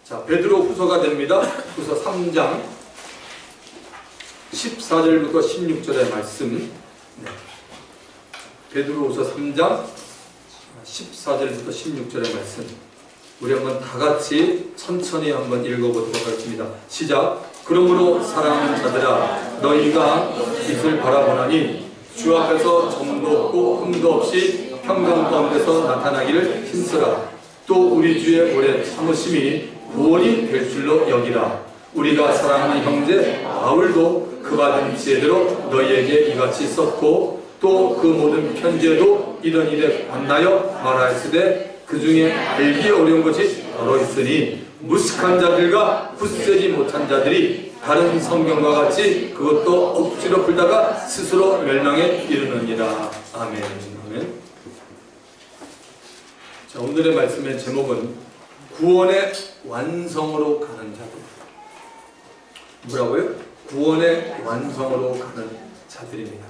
자, 베드로 후서가 됩니다. 후서 3장 14절부터 16절의 말씀. 네. 베드로 후서 3장 14절부터 16절의 말씀. 우리 한번 다 같이 천천히 한번 읽어보도록 하겠습니다. 시작. 그러므로 사랑하는 자들아, 너희가 빛을 바라보나니 주 앞에서 점도 없고 흠도 없이 평강 가운데서 나타나기를 힘쓰라. 또 우리 주의 오래 참으심이 구원이 될 줄로 여기라. 우리가 사랑하는 형제 바울도 그 받은 지혜대로 너희에게 이같이 썼고 또 그 모든 편지에도 이런 일에 관하여 말하였으되 그 중에 알기 어려운 것이 더러 있으니 무식한 자들과 굳세지 못한 자들이 다른 성경과 같이 그것도 억지로 풀다가 스스로 멸망에 이르느니라. 아멘. 아멘. 자, 오늘의 말씀의 제목은 구원의 완성으로 가는 자들. 뭐라고요? 구원의 완성으로 가는 자들입니다.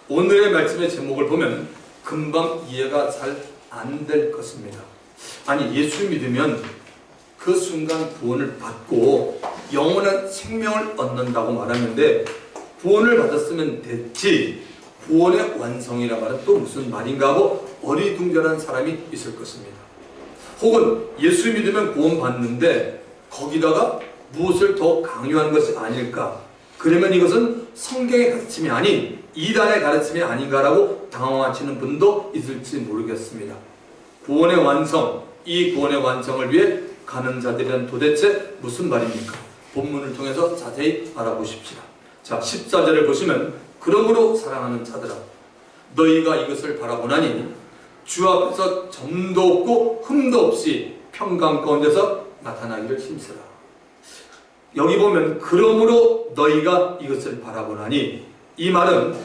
오늘의 말씀의 제목을 보면 금방 이해가 잘 안 될 것입니다. 아니, 예수 믿으면 그 순간 구원을 받고 영원한 생명을 얻는다고 말하는데 구원을 받았으면 됐지 구원의 완성이라 말은 또 무슨 말인가 하고 어리둥절한 사람이 있을 것입니다. 혹은 예수 믿으면 구원 받는데 거기다가 무엇을 더 강요한 것이 아닐까? 그러면 이것은 성경의 가르침이 아닌 이단의 가르침이 아닌가라고 당황하시는 분도 있을지 모르겠습니다. 구원의 완성, 이 구원의 완성을 위해 가는 자들은 도대체 무슨 말입니까? 본문을 통해서 자세히 알아보십시다. 자, 14절을 보시면 그러므로 사랑하는 자들아, 너희가 이것을 바라보나니 주 앞에서 점도 없고 흠도 없이 평강 가운데서 나타나기를 힘쓰라. 여기 보면 그러므로 너희가 이것을 바라보나니, 이 말은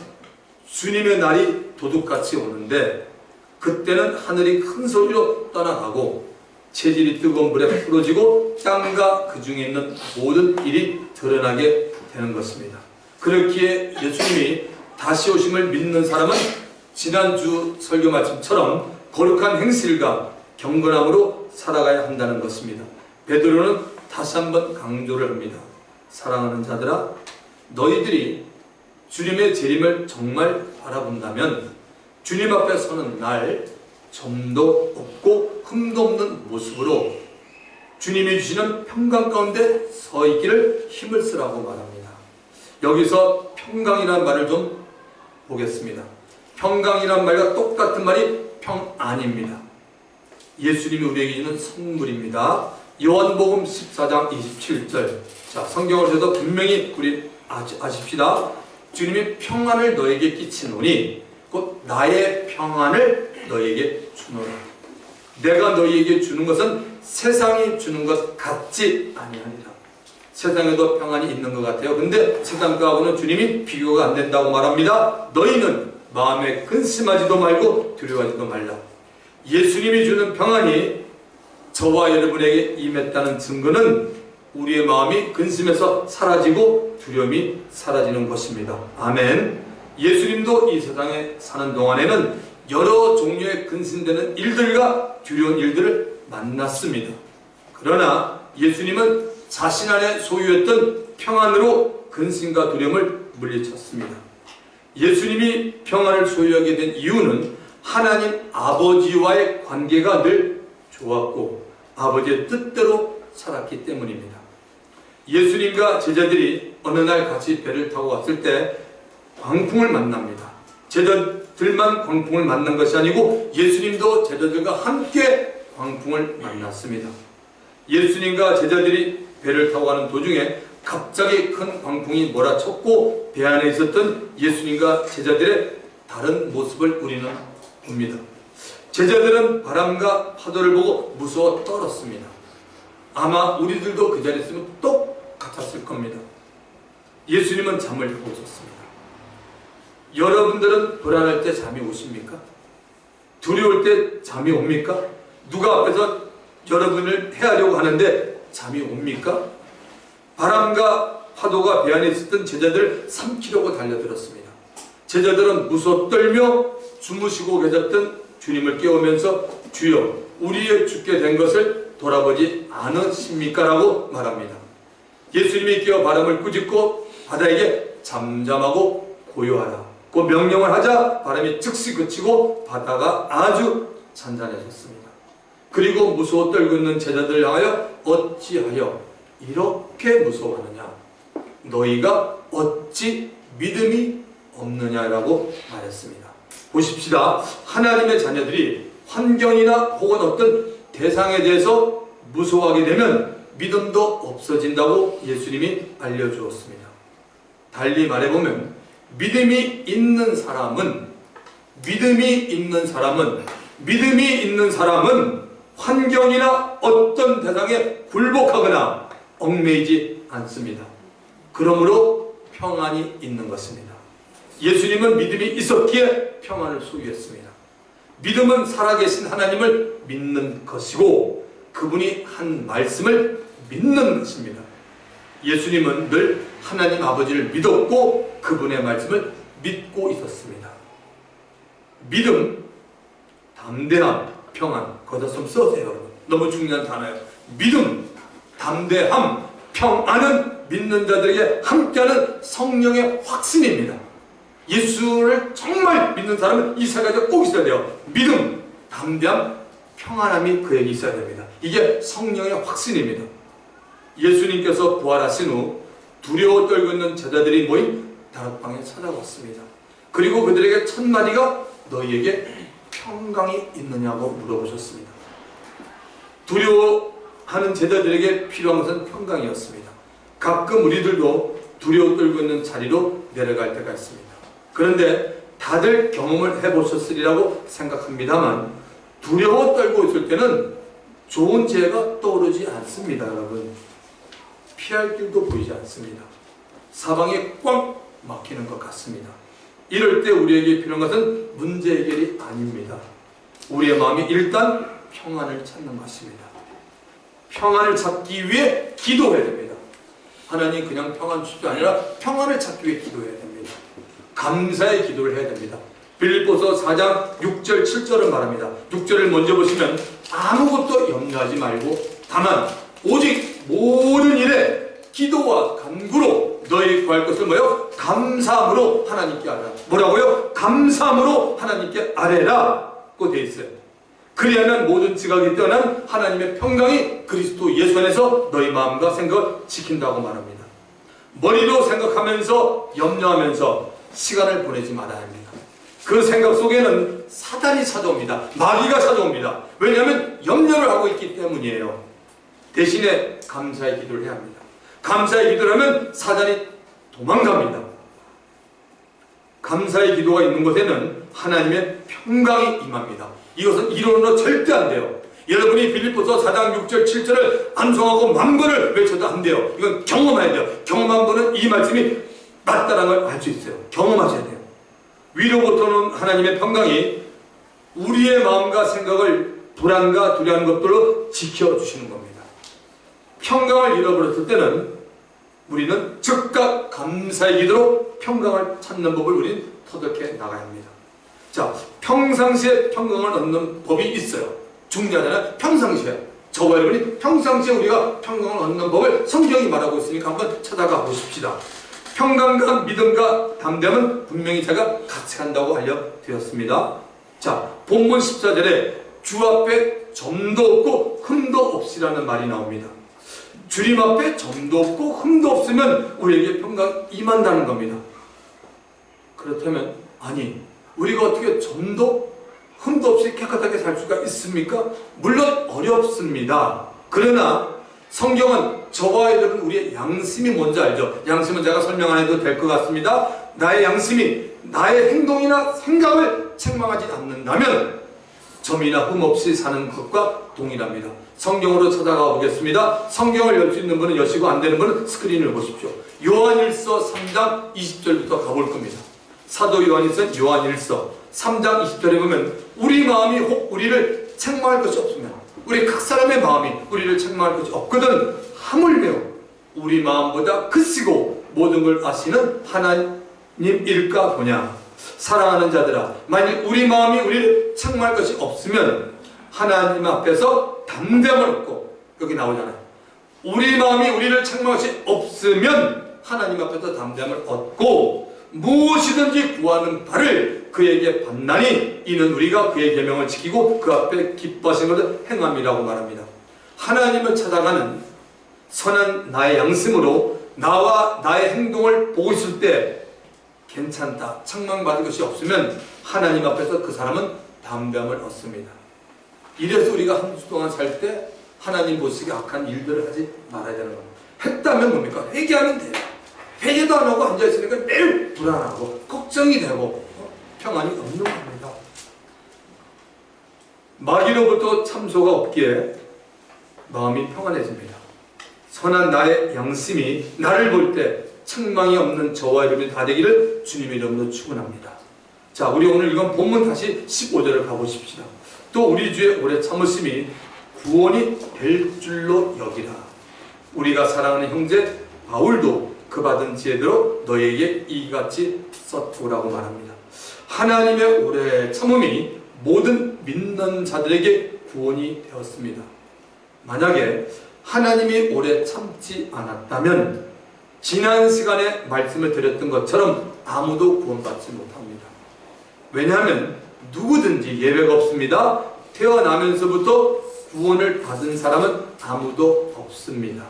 주님의 날이 도둑같이 오는데 그때는 하늘이 큰 소리로 떠나가고 체질이 뜨거운 불에 풀어지고 땅과 그 중에 있는 모든 일이 드러나게 되는 것입니다. 그렇기에 예수님이 다시 오심을 믿는 사람은 지난주 설교 말씀처럼 거룩한 행실과 경건함으로 살아가야 한다는 것입니다. 베드로는 다시 한번 강조를 합니다. 사랑하는 자들아, 너희들이 주님의 재림을 정말 바라본다면 주님 앞에 서는 날 점도 없고 흠도 없는 모습으로 주님이 주시는 평강 가운데 서 있기를 힘을 쓰라고 말합니다. 여기서 평강이라는 말을 좀 보겠습니다. 평강이라는 말과 똑같은 말이 평안입니다. 예수님이 우리에게 주는 선물입니다. 요한복음 14장 27절. 자, 성경을 해서 분명히 우리 아십시다. 주님이 평안을 너에게 끼치노니 곧 나의 평안을 너에게 주노라. 내가 너희에게 주는 것은 세상이 주는 것 같지 아니하니라. 세상에도 평안이 있는 것 같아요. 근데 세상과는 주님이 비교가 안 된다고 말합니다. 너희는 마음에 근심하지도 말고 두려워하지도 말라. 예수님이 주는 평안이 저와 여러분에게 임했다는 증거는 우리의 마음이 근심에서 사라지고 두려움이 사라지는 것입니다. 아멘. 예수님도 이 세상에 사는 동안에는 여러 종류의 근심되는 일들과 두려운 일들을 만났습니다. 그러나 예수님은 자신 안에 소유했던 평안으로 근심과 두려움을 물리쳤습니다. 예수님이 평안을 소유하게 된 이유는 하나님 아버지와의 관계가 늘 좋았고 아버지의 뜻대로 살았기 때문입니다. 예수님과 제자들이 어느 날 같이 배를 타고 왔을 때 광풍을 만납니다. 제자들만 광풍을 만난 것이 아니고 예수님도 제자들과 함께 광풍을 만났습니다. 예수님과 제자들이 배를 타고 가는 도중에 갑자기 큰 광풍이 몰아쳤고 배 안에 있었던 예수님과 제자들의 다른 모습을 우리는 봅니다. 제자들은 바람과 파도를 보고 무서워 떨었습니다. 아마 우리들도 그 자리에 있으면 똑같았을 겁니다. 예수님은 잠을 자고 있었습니다. 여러분들은 불안할 때 잠이 오십니까? 두려울 때 잠이 옵니까? 누가 앞에서 여러분을 해하려고 하는데 잠이 옵니까? 바람과 파도가 배 안에 있었던 제자들을 삼키려고 달려들었습니다. 제자들은 무서워 떨며 주무시고 계셨던 주님을 깨우면서 주여, 우리의 죽게 된 것을 돌아보지 않으십니까? 라고 말합니다. 예수님이 끼어 바람을 꾸짖고 바다에게 잠잠하고 고요하라 그 명령을 하자 바람이 즉시 그치고 바다가 아주 잔잔해졌습니다. 그리고 무서워 떨고 있는 제자들을 향하여 어찌하여 이렇게 무서워하느냐? 너희가 어찌 믿음이 없느냐라고 말했습니다. 보십시다. 하나님의 자녀들이 환경이나 혹은 어떤 대상에 대해서 무서워하게 되면 믿음도 없어진다고 예수님이 알려주었습니다. 달리 말해보면 믿음이 있는 사람은 환경이나 어떤 대상에 굴복하거나 얽매이지 않습니다. 그러므로 평안이 있는 것입니다. 예수님은 믿음이 있었기에 평안을 소유했습니다. 믿음은 살아계신 하나님을 믿는 것이고 그분이 한 말씀을 믿는 것입니다. 예수님은 늘 하나님 아버지를 믿었고 그분의 말씀을 믿고 있었습니다. 믿음, 담대함, 평안 거기다 좀 써세요 여러분. 너무 중요한 단어예요. 믿음, 담대함, 평안은 믿는 자들에게 함께하는 성령의 확신입니다. 예수를 정말 믿는 사람은 이 세 가지가 꼭 있어야 돼요. 믿음, 담대함, 평안함이 그에게 있어야 됩니다. 이게 성령의 확신입니다. 예수님께서 부활하신 후 두려워 떨고 있는 제자들이 모인 다락방에 찾아왔습니다. 그리고 그들에게 첫 마디가 너희에게 평강이 있느냐고 물어보셨습니다. 두려워하는 제자들에게 필요한 것은 평강이었습니다. 가끔 우리들도 두려워 떨고 있는 자리로 내려갈 때가 있습니다. 그런데 다들 경험을 해보셨으리라고 생각합니다만 두려워 떨고 있을 때는 좋은 지혜가 떠오르지 않습니다. 여러분, 피할 길도 보이지 않습니다. 사방에 꽉 막히는 것 같습니다. 이럴 때 우리에게 필요한 것은 문제 해결이 아닙니다. 우리의 마음이 일단 평안을 찾는 것입니다. 평안을 찾기 위해 기도해야 됩니다. 하나님 그냥 평안 주십시오 아니라 평안을 찾기 위해 기도해야 됩니다. 감사의 기도를 해야 됩니다. 빌립보서 4장 6절 7절을 말합니다. 6절을 먼저 보시면 아무것도 염려하지 말고 다만 오직 모든 일에 기도와 간구로 너희 구할 것을 뭐요? 감사함으로 하나님께 아뢰라. 뭐라고요? 감사함으로 하나님께 아뢰라 고 되어 있어요. 그리하면 모든 지각이 떠난 하나님의 평강이 그리스도 예수 안에서 너희 마음과 생각을 지킨다고 말합니다. 머리로 생각하면서 염려하면서 시간을 보내지 말아야 합니다. 그 생각 속에는 사단이 찾아옵니다. 마귀가 찾아옵니다. 왜냐하면 염려를 하고 있기 때문이에요. 대신에 감사의 기도를 해야 합니다. 감사의 기도를 하면 사단이 도망갑니다. 감사의 기도가 있는 곳에는 하나님의 평강이 임합니다. 이것은 이론으로 절대 안 돼요. 여러분이 빌립보서 4장 6절 7절을 암송하고 만번을 외쳐도 안 돼요. 이건 경험해야 돼요. 경험한 분은 이 말씀이 맞다라는 걸 알 수 있어요. 경험하셔야 돼요. 위로부터 오는 하나님의 평강이 우리의 마음과 생각을 불안과 두려운 것들로 지켜주시는 겁니다. 평강을 잃어버렸을 때는 우리는 즉각 감사의 기도로 평강을 찾는 법을 우리는 터득해 나가야 합니다. 자, 평상시에 평강을 얻는 법이 있어요. 중요하잖아요. 평상시에. 저와 여러분이 평상시에 우리가 평강을 얻는 법을 성경이 말하고 있으니까 한번 찾아가 보십시다. 평강과 믿음과 담대함은 분명히 제가 같이 간다고 알려드렸습니다. 자, 본문 14절에 주 앞에 점도 없고 흠도 없이라는 말이 나옵니다. 주님 앞에 점도 없고 흠도 없으면 우리에게 평강이 임한다는 겁니다. 그렇다면 아니 우리가 어떻게 점도 흠도 없이 깨끗하게 살 수가 있습니까? 물론 어렵습니다. 그러나 성경은 저와 여러분 우리의 양심이 뭔지 알죠? 양심은 제가 설명 안 해도 될 것 같습니다. 나의 양심이 나의 행동이나 생각을 책망하지 않는다면 점이나 흠 없이 사는 것과 동일합니다. 성경으로 찾아가 보겠습니다. 성경을 열 수 있는 분은 여시고 안 되는 분은 스크린을 보십시오. 요한일서 3장 20절부터 가볼 겁니다. 사도 요한일서 요한일서 3장 20절에 보면 우리 마음이 혹 우리를 책망할 것이 없으면 우리 각 사람의 마음이 우리를 책망할 것이 없거든 하물며 우리 마음보다 크시고 모든 걸 아시는 하나님일까 보냐. 사랑하는 자들아, 만일 우리 마음이 우리를 책망할 것이 없으면 하나님 앞에서 담대함을 얻고 여기 나오잖아요. 우리 마음이 우리를 책망할 수 없으면 하나님 앞에서 담대함을 얻고 무엇이든지 구하는 바를 그에게 받나니 이는 우리가 그의 계명을 지키고 그 앞에 기뻐하시는 것을 행함이라고 말합니다. 하나님을 찾아가는 선한 나의 양심으로 나와 나의 행동을 보고 있을 때 괜찮다, 책망받을 것이 없으면 하나님 앞에서 그 사람은 담대함을 얻습니다. 이래서 우리가 한 주 동안 살 때 하나님 보시기에 악한 일들을 하지 말아야 되는 겁니다. 했다면 뭡니까? 회개하면 돼요. 회개도 안 하고 앉아있으니까 매일 불안하고 걱정이 되고 평안이 없는 겁니다. 마귀로부터 참소가 없기에 마음이 평안해집니다. 선한 나의 양심이 나를 볼 때 책망이 없는 저와 여러분이 다 되기를 주님의 이름으로 축원합니다. 자, 우리 오늘 읽은 본문 다시 15절을 가보십시다. 또 우리 주의 오래 참으심이 구원이 될 줄로 여기라. 우리가 사랑하는 형제 바울도 그 받은 지혜대로 너에게 이같이 썼구라고 말합니다. 하나님의 오래 참음이 모든 믿는 자들에게 구원이 되었습니다. 만약에 하나님이 오래 참지 않았다면 지난 시간에 말씀을 드렸던 것처럼 아무도 구원받지 못합니다. 왜냐하면 누구든지 예외가 없습니다. 태어나면서부터 구원을 받은 사람은 아무도 없습니다.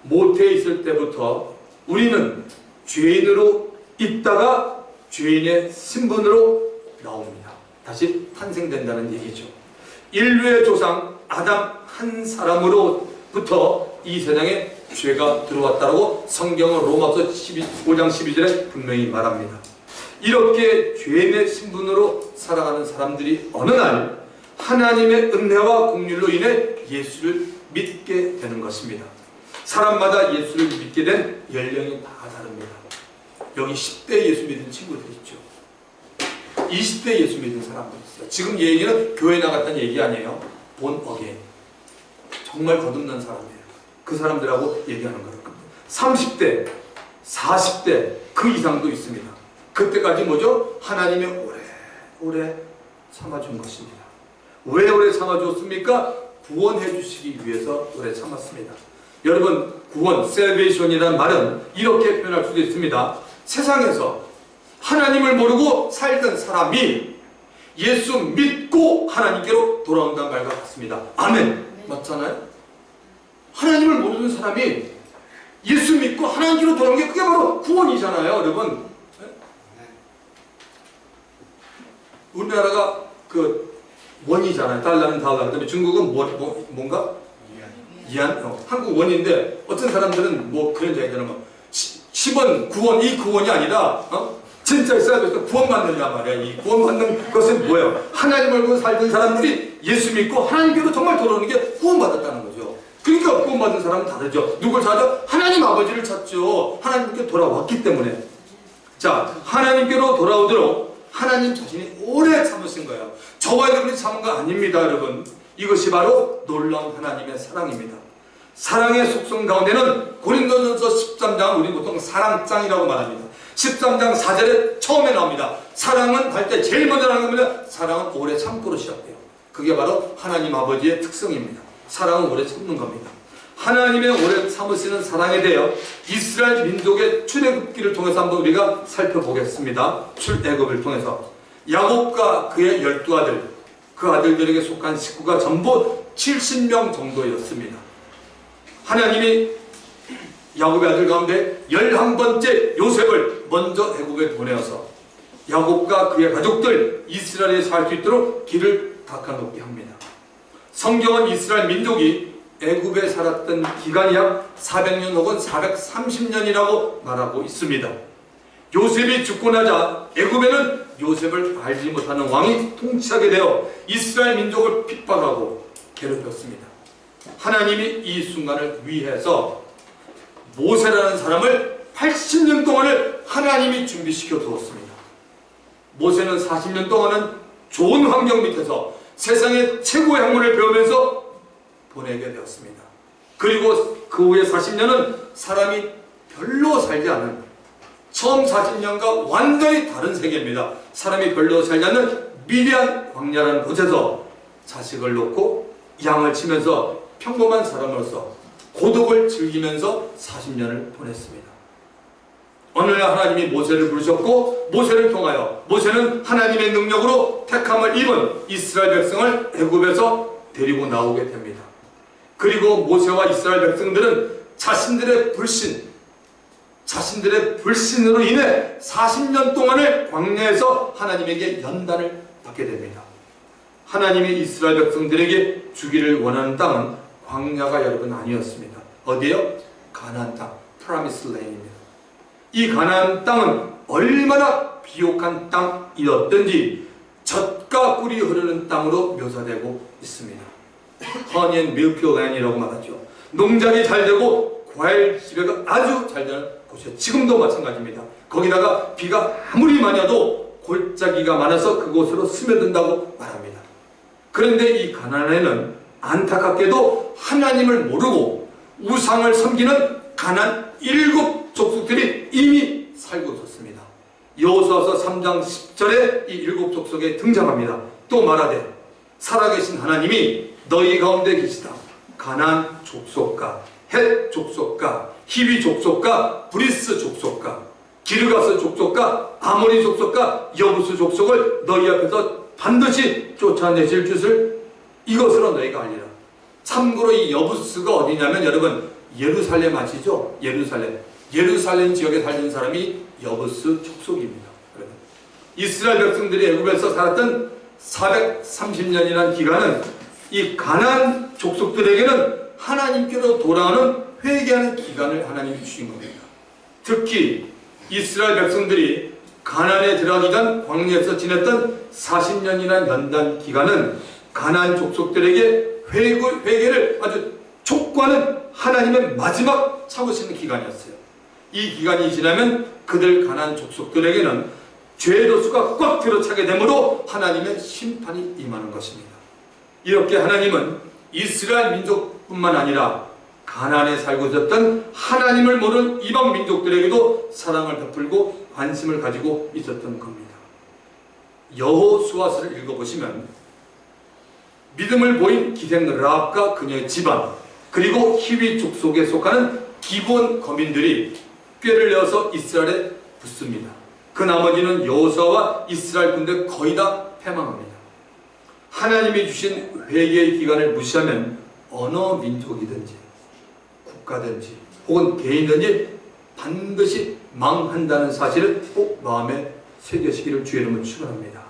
모태에 있을 때부터 우리는 죄인으로 있다가 죄인의 신분으로 나옵니다. 다시 탄생된다는 얘기죠. 인류의 조상 아담 한 사람으로부터 이 세상에 죄가 들어왔다고 성경은 로마서 5장 12절에 분명히 말합니다. 이렇게 죄인의 신분으로 살아가는 사람들이 어느 날 하나님의 은혜와 긍휼로 인해 예수를 믿게 되는 것입니다. 사람마다 예수를 믿게 된 연령이 다 다릅니다. 여기 10대 예수 믿은 친구들 있죠. 20대 예수 믿은 사람들 있어요. 지금 얘기는 교회 나갔다는 얘기 아니에요. 본 어게인. 정말 거듭난 사람이에요. 그 사람들하고 얘기하는 거예요. 30대, 40대 그 이상도 있습니다. 그때까지 뭐죠? 하나님이 오래 참아준 것입니다. 왜 오래 참아줬습니까? 구원해 주시기 위해서 오래 참았습니다. 여러분, 구원, salvation이라는 말은 이렇게 표현할 수도 있습니다. 세상에서 하나님을 모르고 살던 사람이 예수 믿고 하나님께로 돌아온다는 말과 같습니다. 아멘. 맞잖아요? 하나님을 모르는 사람이 예수 믿고 하나님께로 돌아온 게 그게 바로 구원이잖아요, 여러분. 우리나라가 그 원이잖아요. 달러는 달러. 그다음에 중국은 뭔가? 이안. 한국 원인데 어떤 사람들은 뭐 그런 얘기하는 거. 10원, 9원 이 구원이 아니라 진짜 서비스 구원받는단 말이야. 이 구원받는 것은 뭐예요? 하나님을 보고 살던 사람들이 예수 믿고 하나님께로 정말 돌아오는 게 구원받았다는 거죠. 그러니까 구원받은 사람은 다르죠. 누굴 찾아? 하나님 아버지를 찾죠. 하나님께 돌아왔기 때문에. 자, 하나님께로 돌아오도록 하나님 자신이 오래 참으신 거예요. 저와 여러분이 참은 거 아닙니다, 여러분. 이것이 바로 놀라운 하나님의 사랑입니다. 사랑의 속성 가운데는 고린도전서 13장, 우리 보통 사랑장이라고 말합니다. 13장 4절에 처음에 나옵니다. 사랑은 할 때 제일 먼저 나오는 겁니다. 사랑은 오래 참고로 시작돼요. 그게 바로 하나님 아버지의 특성입니다. 사랑은 오래 참는 겁니다. 하나님의 오래 참으시는 사랑에 대하여 이스라엘 민족의 출애굽기를 통해서 한번 우리가 살펴보겠습니다. 출애굽을 통해서 야곱과 그의 12아들, 그 아들들에게 속한 식구가 전부 70명 정도였습니다. 하나님이 야곱의 아들 가운데 11번째 요셉을 먼저 애굽에 보내어서 야곱과 그의 가족들 이스라엘에 살 수 있도록 길을 닦아놓게 합니다. 성경은 이스라엘 민족이 애굽에 살았던 기간이 약 400년 혹은 430년이라고 말하고 있습니다. 요셉이 죽고 나자 애굽에는 요셉을 알지 못하는 왕이 통치하게 되어 이스라엘 민족을 핍박하고 괴롭혔습니다. 하나님이 이 순간을 위해서 모세라는 사람을 80년 동안을 하나님이 준비시켜 두었습니다. 모세는 40년 동안은 좋은 환경 밑에서 세상의 최고의 학문을 배우면서 보내게 되었습니다. 그리고 그 후에 40년은 사람이 별로 살지 않은, 처음 40년과 완전히 다른 세계입니다. 사람이 별로 살지 않는 미디안 광야라는 곳에서 자식을 놓고 양을 치면서 평범한 사람으로서 고독을 즐기면서 40년을 보냈습니다. 어느 날 하나님이 모세를 부르셨고 모세를 통하여 모세는 하나님의 능력으로 택함을 입은 이스라엘 백성을 애굽에서 데리고 나오게 됩니다. 그리고 모세와 이스라엘 백성들은 자신들의 불신으로 인해 40년 동안을 광야에서 하나님에게 연단을 받게 됩니다. 하나님이 이스라엘 백성들에게 주기를 원하는 땅은 광야가 여러분 아니었습니다. 어디예요? 가나안 땅, 프라미스 랜드입니다. 이 가나안 땅은 얼마나 비옥한 땅이었던지 젖과 꿀이 흐르는 땅으로 묘사되고 있습니다. 허니 앤 밀크 랜이라고 말하죠. 농작이 잘 되고 과일 지배가 아주 잘 되는 곳이에요. 지금도 마찬가지입니다. 거기다가 비가 아무리 많이 와도 골짜기가 많아서 그곳으로 스며든다고 말합니다. 그런데 이 가나안에는 안타깝게도 하나님을 모르고 우상을 섬기는 가나안 7 족속들이 이미 살고 있었습니다. 여호수아서 3장 10절에 이 7 족속에 등장합니다. 또 말하되 살아계신 하나님이 너희 가운데 계시다. 가나안 족속과 헷 족속과 히위 족속과 브리스 족속과 기르가스 족속과 아모리 족속과 여부스 족속을 너희 앞에서 반드시 쫓아내실 줄을 이것으로 너희가 알리라. 참고로 이 여부스가 어디냐면 여러분 예루살렘 아시죠? 예루살렘 지역에 살던 사람이 여부스 족속입니다. 이스라엘 백성들이 애굽에서 살았던 430년이라는 기간은 이 가나안 족속들에게는 하나님께로 돌아오는 회개하는 기간을 하나님이 주신 겁니다. 특히 이스라엘 백성들이 가나안에 들어가기 전 광야에서 지냈던 40년이라는 연단 기간은 가나안 족속들에게 회개를 아주 촉구하는 하나님의 마지막 참으시는 기간이었어요. 이 기간이 지나면 그들 가나안 족속들에게는 죄의 도수가 꽉 들어차게 되므로 하나님의 심판이 임하는 것입니다. 이렇게 하나님은 이스라엘 민족뿐만 아니라 가나안에 살고 있었던 하나님을 모르는 이방 민족들에게도 사랑을 베풀고 관심을 가지고 있었던 겁니다. 여호수아서를 읽어보시면 믿음을 보인 기생 라합과 그녀의 집안 그리고 히위 족속에 속하는 기본 거민들이 꾀를 내어서 이스라엘에 붙습니다. 그 나머지는 여호수아와 이스라엘 군대 거의 다 패망합니다. 하나님이 주신 회개의 기간을 무시하면 어느 민족이든지 국가든지 혹은 개인든지 반드시 망한다는 사실을 꼭 마음에 새기시기를 주의 이름으로 축원합니다.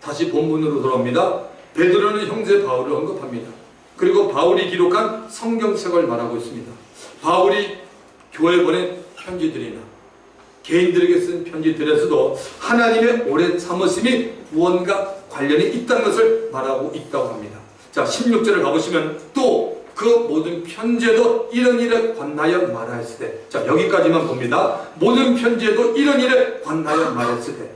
다시 본문으로 돌아옵니다. 베드로는 형제 바울을 언급합니다. 그리고 바울이 기록한 성경책을 말하고 있습니다. 바울이 교회에 보낸 편지들이나 개인들에게 쓴 편지들에서도 하나님의 오래 참으심이 구원과 관련이 있다는 것을 말하고 있다고 합니다. 자, 16절을 가보시면 또 그 모든 편지에도 이런 일에 관하여 말하였으되, 자, 여기까지만 봅니다. 모든 편지에도 이런 일에 관하여 말했으되,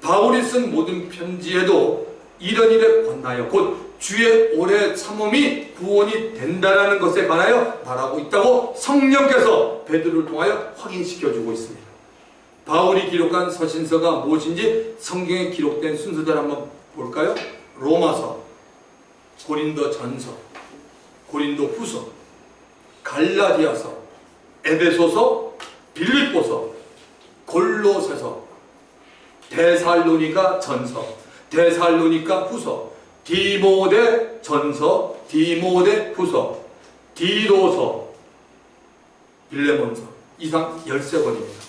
바울이 쓴 모든 편지에도 이런 일에 관하여 곧 주의 오래 참음이 구원이 된다는 것에 관하여 말하고 있다고 성령께서 베드로를 통하여 확인시켜주고 있습니다. 바울이 기록한 서신서가 무엇인지 성경에 기록된 순서대로 한번 볼까요? 로마서, 고린도전서, 고린도후서, 갈라디아서, 에베소서, 빌립보서, 골로새서, 데살로니가 전서, 데살로니가 후서, 디모데 전서, 디모데 후서, 디도서, 빌레몬서, 이상 13권입니다.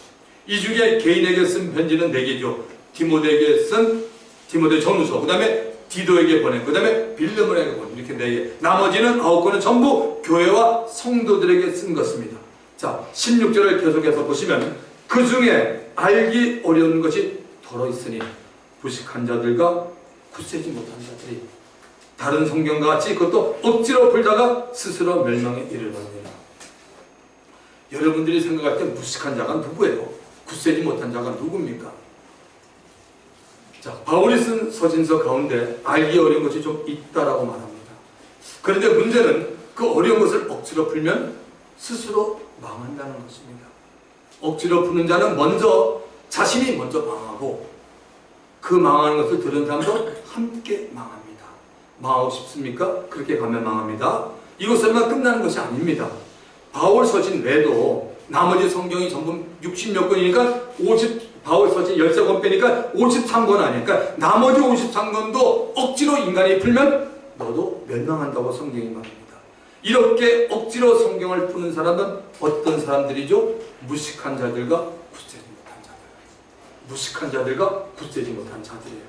이 중에 개인에게 쓴 편지는 4개죠. 디모데에게 쓴 디모데 전후서, 그 다음에 디도에게 보낸, 그 다음에 빌레몬에게 보낸, 이렇게 4개. 나머지는 9권은 전부 교회와 성도들에게 쓴 것입니다. 자, 16절을 계속해서 보시면 그 중에 알기 어려운 것이 더러 있으니 부식한 자들과 굳세지 못한 자들이 다른 성경과 같이 그것도 억지로 풀다가 스스로 멸망에 이르렀느니라. 여러분들이 생각할 때 무식한 자가 누구예요? 굳세지 못한 자가 누굽니까? 자, 바울이 쓴 서신서 가운데 알기 어려운 것이 좀 있다라고 말합니다. 그런데 문제는 그 어려운 것을 억지로 풀면 스스로 망한다는 것입니다. 억지로 푸는 자는 먼저 자신이 먼저 망하고 그 망하는 것을 들은 사람도 함께 망합니다. 망하고 싶습니까? 그렇게 가면 망합니다. 이것으로만 끝나는 것이 아닙니다. 바울 서신 외에도 나머지 성경이 전부 60몇 권이니까 바울 서신 13권 빼니까 53권 아니니까 나머지 53권도 억지로 인간이 풀면 너도 멸망한다고 성경이 말합니다. 이렇게 억지로 성경을 푸는 사람은 어떤 사람들이죠? 무식한 자들과 굳세지 못한 자들. 무식한 자들과 굳세지 못한 자들이에요.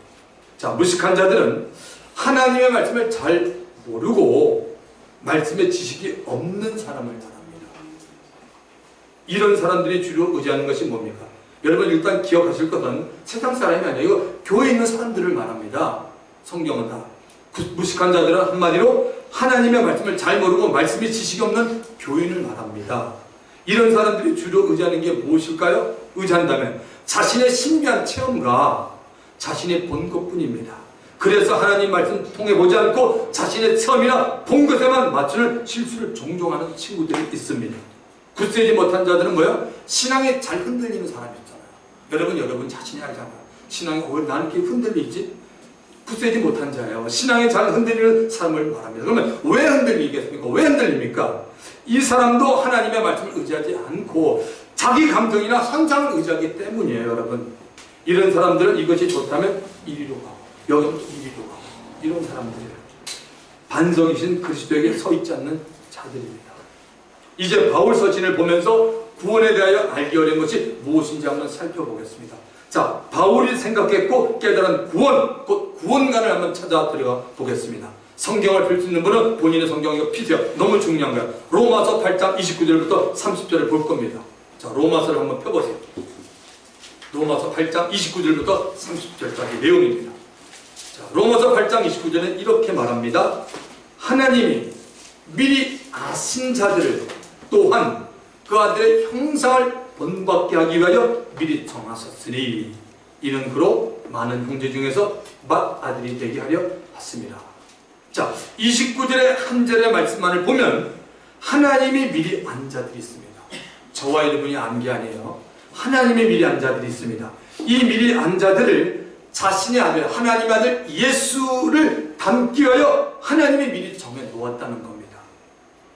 자, 무식한 자들은 하나님의 말씀을 잘 모르고 말씀의 지식이 없는 사람을 말합니다. 이런 사람들이 주로 의지하는 것이 뭡니까? 여러분 일단 기억하실 것은 세상 사람이 아니에요. 이거 교회에 있는 사람들을 말합니다. 성경은 다. 무식한 자들은 한마디로 하나님의 말씀을 잘 모르고 말씀이 지식이 없는 교인을 말합니다. 이런 사람들이 주로 의지하는 게 무엇일까요? 의지한다면 자신의 신비한 체험과 자신의 본 것뿐입니다. 그래서 하나님 말씀 통해 보지 않고 자신의 체험이나 본 것에만 맞추는 실수를 종종 하는 친구들이 있습니다. 굳세지 못한 자들은 뭐야? 신앙이 잘 흔들리는 사람이 있잖아요. 여러분 자신이 알잖아요. 신앙이 왜 나는 이렇게 흔들리지? 굳세지 못한 자예요. 신앙이 잘 흔들리는 사람을 말합니다. 그러면 왜 흔들리겠습니까? 왜 흔들립니까? 이 사람도 하나님의 말씀을 의지하지 않고 자기 감정이나 상상을 의지하기 때문이에요. 여러분 이런 사람들은 이것이 좋다면 이리로 가고 여기는 이리로 가고 이런 사람들이에요. 반석이신 그리스도에게 서 있지 않는 자들입니다. 이제 바울 서신을 보면서 구원에 대하여 알기 어려운 것이 무엇인지 한번 살펴보겠습니다. 자, 바울이 생각했고 깨달은 구원, 곧 구원관을 한번 찾아 들어가 보겠습니다. 성경을 볼 수 있는 분은 본인의 성경을 피세요. 너무 중요한 거예요. 로마서 8장 29절부터 30절을 볼 겁니다. 자, 로마서를 한번 펴보세요. 로마서 8장 29절부터 30절까지 내용입니다. 자, 로마서 8장 29절은 이렇게 말합니다. 하나님이 미리 아신 자들을 또한 그 아들의 형상을 본받게 하기 위하여 미리 정하셨으니 이는 그로 많은 형제 중에서 맏아들이 되게 하려 왔습니다. 자, 29절의 한 절의 말씀만을 보면 하나님이 미리 안 자들이 있습니다. 저와 여러분이 안 게 아니에요. 하나님이 미리 안 자들이 있습니다. 이 미리 안 자들을 자신의 아들, 하나님의 아들 예수를 닮기 위하여 하나님이 미리 정해 놓았다는 겁니다.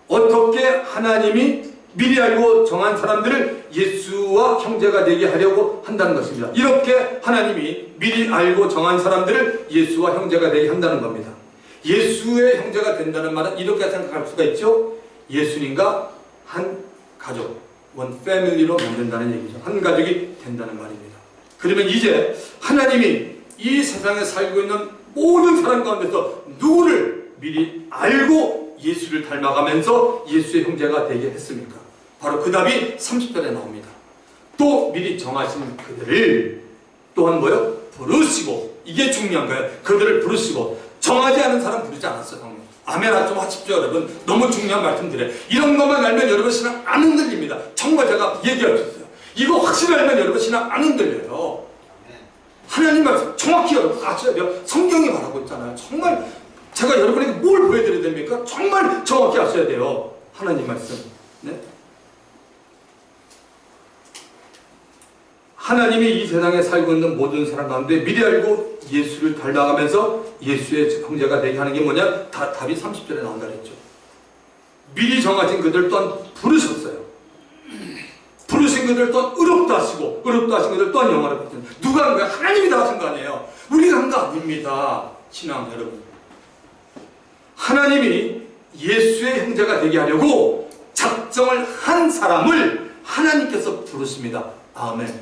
어떻게 하나님이 미리 알고 정한 사람들을 예수와 형제가 되게 하려고 한다는 것입니다. 이렇게 하나님이 미리 알고 정한 사람들을 예수와 형제가 되게 한다는 겁니다. 예수의 형제가 된다는 말은 이렇게 생각할 수가 있죠. 예수님과 한 가족, 원 패밀리로 만든다는 얘기죠. 한 가족이 된다는 말입니다. 그러면 이제 하나님이 이 세상에 살고 있는 모든 사람 가운데서 누구를 미리 알고 예수를 닮아가면서 예수의 형제가 되게 했습니까? 바로 그 답이 30절에 나옵니다. 또 미리 정하신 그들을 또한 뭐요? 부르시고, 이게 중요한 거예요. 그들을 부르시고, 정하지 않은 사람 부르지 않았어요. 아멘 좀 하십시오. 여러분 너무 중요한 말씀드려요. 이런 것만 알면 여러분 신앙 안 흔들립니다. 정말 제가 얘기할 수 있어요. 이거 확실히 알면 여러분 신앙 안 흔들려요. 하나님 말씀 정확히 여러분 아셔야 돼요. 성경이 말하고 있잖아요. 정말 제가 여러분에게 뭘 보여드려야 됩니까? 정말 정확히 아셔야 돼요. 하나님 말씀. 네? 하나님이 이 세상에 살고 있는 모든 사람 가운데 미리 알고 예수를 닮아가면서 예수의 형제가 되게 하는 게 뭐냐? 답이 30절에 나온다 그랬죠. 미리 정하신 그들 또한 부르셨어요. 부르신 그들 또한 의롭다 하시고 의롭다 하신 그들 또한 영화를 받으셨어요. 누가 한 거야? 하나님이 다 하신 거 아니에요. 우리가 한 거 아닙니다. 신앙 여러분. 하나님이 예수의 형제가 되게 하려고 작정을 한 사람을 하나님께서 부르십니다. 아멘.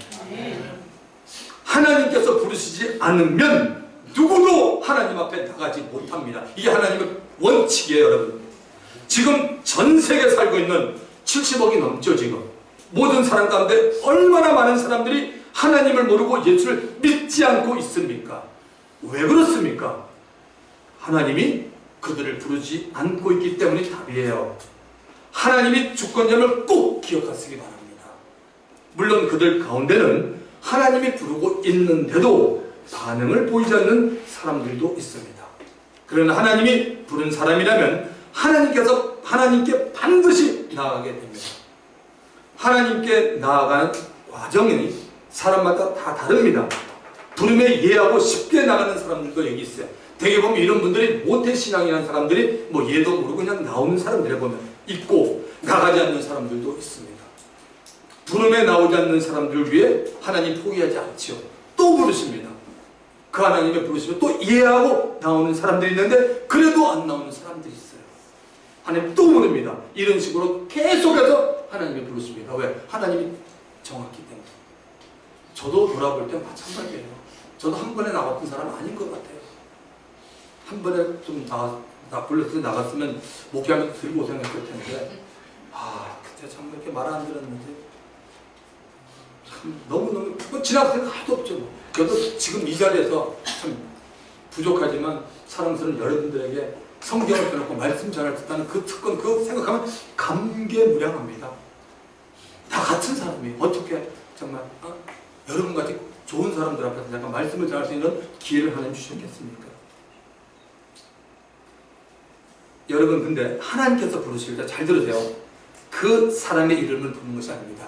하나님께서 부르시지 않으면 누구도 하나님 앞에 나가지 못합니다. 이게 하나님의 원칙이에요. 여러분 지금 전 세계에 살고 있는 70억이 넘죠. 지금 모든 사람 가운데 얼마나 많은 사람들이 하나님을 모르고 예수를 믿지 않고 있습니까? 왜 그렇습니까? 하나님이 그들을 부르지 않고 있기 때문이 답이에요. 하나님이 주권점을 꼭 기억하시기 바랍니다. 물론 그들 가운데는 하나님이 부르고 있는데도 반응을 보이지 않는 사람들도 있습니다. 그러나 하나님이 부른 사람이라면 하나님께 반드시 나아가게 됩니다. 하나님께 나아가는 과정이 사람마다 다 다릅니다. 부름에 예하고 쉽게 나가는 사람들도 여기 있어요. 되게 보면 이런 분들이 모태신앙이라는 사람들이 뭐 예도 모르고 그냥 나오는 사람들에 보면 있고, 나가지 않는 사람들도 있습니다. 부름에 나오지 않는 사람들을 위해 하나님 포기하지 않지요. 또 부르십니다. 그 하나님의 부르심을 또 이해하고 나오는 사람들이 있는데 그래도 안 나오는 사람들이 있어요. 하나님 또 부릅니다. 이런 식으로 계속해서 하나님의 부르십니다. 왜? 하나님이 정확히 때문에. 저도 돌아볼 때 마찬가지예요. 저도 한 번에 나갔던 사람 아닌 것 같아요. 한 번에 좀 불러서 나갔으면 목회하면서 덜 고생했을 텐데, 그때 참 이렇게 말 안 들었는데, 참 너무너무, 지나갈 생각 하나도 없죠. 저도 지금 이 자리에서 참 부족하지만 사랑스러운 여러분들에게 성경을 펴놓고 말씀 전할 수 있다는 그 특권, 그거 생각하면 감개무량합니다. 다 같은 사람이 어떻게 정말 여러분같이 좋은 사람들 앞에서 잠깐 말씀을 전할 수 있는 기회를 하나님 주셨겠습니까? 여러분, 근데 하나님께서 부르실 때 잘 들으세요. 그 사람의 이름을 부르는 것이 아닙니다.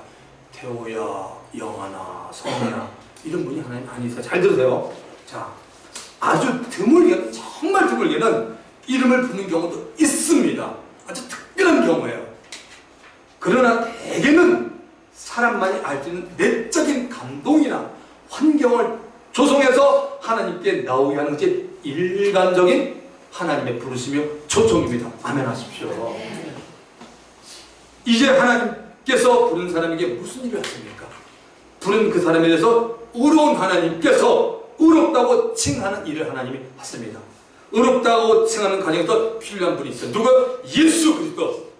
태호야, 영아나, 성이야, 이런 분이 하나님 아니세요. 잘 들으세요. 자, 아주 드물게, 정말 드물게는 이름을 부르는 경우도 있습니다. 아주 특별한 경우예요. 그러나 대개는 사람만이 알 수 있는 내적인 감동이나 환경을 조성해서 하나님께 나오게 하는 것이 일반적인 하나님의 부르심이요 초청입니다. 아멘 하십시오. 이제 하나님께서 부른 사람에게 무슨 일을 하십니까? 부른 그 사람에 대해서 의로운 하나님께서 의롭다고 칭하는 일을 하나님이 하십니다. 의롭다고 칭하는 가정에서 필요한 분이 있어요. 누가? 예수 그리스도.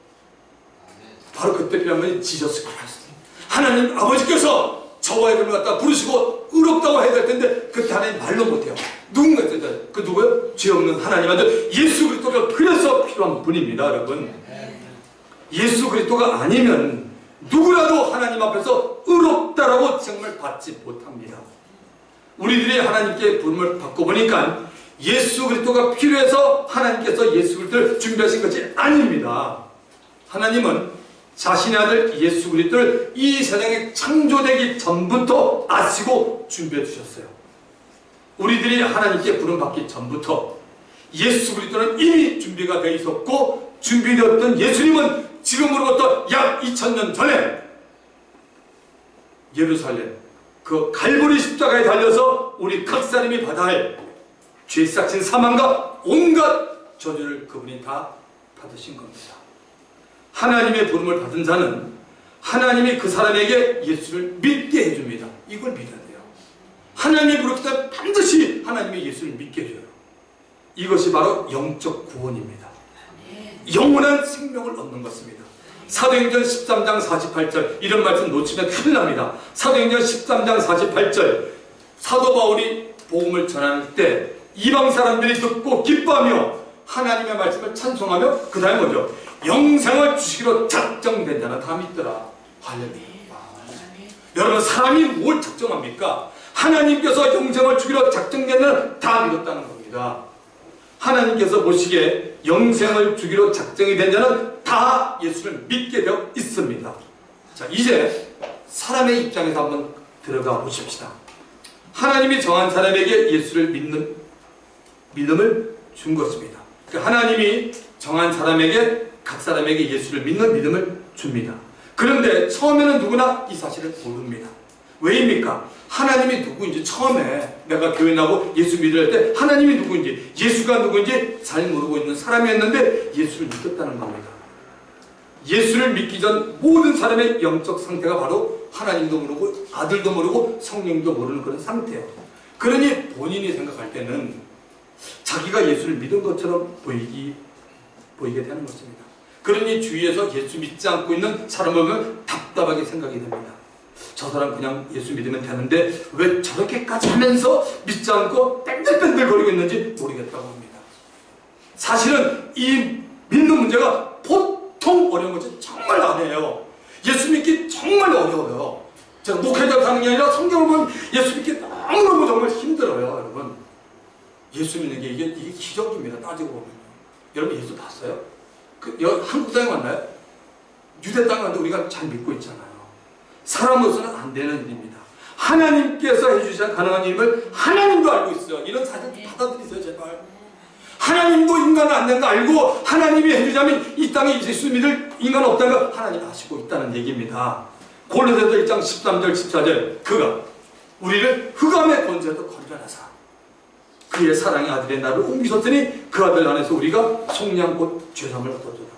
바로 그때 필요한 분이 지저스 크라이스트. 하나님 아버지께서 저와 이름을 갖다 부르시고 의롭다고 해야 될 텐데 그때 하나님 말로 못해요. 누군가 있을 때 그 누구예요? 죄 없는 하나님한테 예수 그리스도가 그래서 필요한 분입니다. 여러분, 예수 그리스도가 아니면 누구라도 하나님 앞에서 의롭다라고 정말 받지 못합니다. 우리들이 하나님께 부름을 받고 보니까 예수 그리스도가 필요해서 하나님께서 예수 그리스도를 준비하신 것이 아닙니다. 하나님은 자신의 아들 예수 그리스도를 이 세상에 창조되기 전부터 아시고 준비해 주셨어요. 우리들이 하나님께 부름받기 전부터 예수 그리스도는 이미 준비가 되어 있었고, 준비되었던 예수님은 지금으로부터 약 2000년 전에 예루살렘 그 갈보리 십자가에 달려서 우리 각 사람이 받아야 할 죄싹진 사망과 온갖 저주를 그분이 다 받으신 겁니다. 하나님의 부름을 받은 자는 하나님이 그 사람에게 예수를 믿게 해줍니다. 이걸 믿어야 돼요. 하나님이 부르기 때문에 반드시 하나님의 예수를 믿게 해줘요. 이것이 바로 영적 구원입니다. 영원한 생명을 얻는 것입니다. 사도행전 13장 48절, 이런 말씀 놓치면 큰일 납니다. 사도행전 13장 48절, 사도 바울이 복음을 전할 때 이방 사람들이 듣고 기뻐하며 하나님의 말씀을 찬송하며 그 다음에 뭐죠? 영생을 주시기로 작정된 자는 다 믿더라. 할렐루야. 여러분, 사람이 뭘 작정합니까? 하나님께서 영생을 주기로 작정된 자는 다 믿었다는 겁니다. 하나님께서 보시기에 영생을 주기로 작정이 된 자는 다 예수를 믿게 되어 있습니다. 자, 이제 사람의 입장에서 한번 들어가 보십시다. 하나님이 정한 사람에게 예수를 믿는 믿음을 준 것입니다. 하나님이 정한 사람에게, 각 사람에게 예수를 믿는 믿음을 줍니다. 그런데 처음에는 누구나 이 사실을 모릅니다. 왜입니까? 하나님이 누구인지 처음에 내가 교회 나고 예수 믿을 때 하나님이 누구인지, 예수가 누구인지 잘 모르고 있는 사람이었는데 예수를 믿었다는 겁니다. 예수를 믿기 전 모든 사람의 영적 상태가 바로 하나님도 모르고 아들도 모르고 성령도 모르는 그런 상태예요. 그러니 본인이 생각할 때는 자기가 예수를 믿은 것처럼 보이게 되는 것입니다. 그러니 주위에서 예수 믿지 않고 있는 사람을 보면 답답하게 생각이 됩니다. 저 사람 그냥 예수 믿으면 되는데 왜 저렇게까지 하면서 믿지 않고 뺀들뺀들 거리고 있는지 모르겠다고 합니다. 사실은 이 믿는 문제가 보통 어려운 것이 정말 아니에요. 예수 믿기 정말 어려워요. 제가 목회자로 하는 게 아니라 성경을 보면 예수 믿기 너무너무 정말 힘들어요. 여러분, 예수 믿는 게 이게 기적입니다. 따지고 보면. 여러분, 예수 봤어요? 한국 땅에 왔나요? 유대 땅에 왔는데 우리가 잘 믿고 있잖아요. 사람으로서는 안 되는 일입니다. 하나님께서 해주셔야 가능한 일을 하나님도 알고 있어요. 이런 사실 좀 받아들이세요, 제발. 하나님도 인간은 안 된다 알고 하나님이 해주자면 이 땅에 예수 믿을 인간은 없다는 걸 하나님 아시고 있다는 얘기입니다. 골로새서 1장 13절 14절 그가 우리를 흑암의 권세에서 건져내사 그의 사랑의 아들의 나를 옮기셨더니 그 아들 안에서 우리가 속량 곧 죄사함을 얻었도다.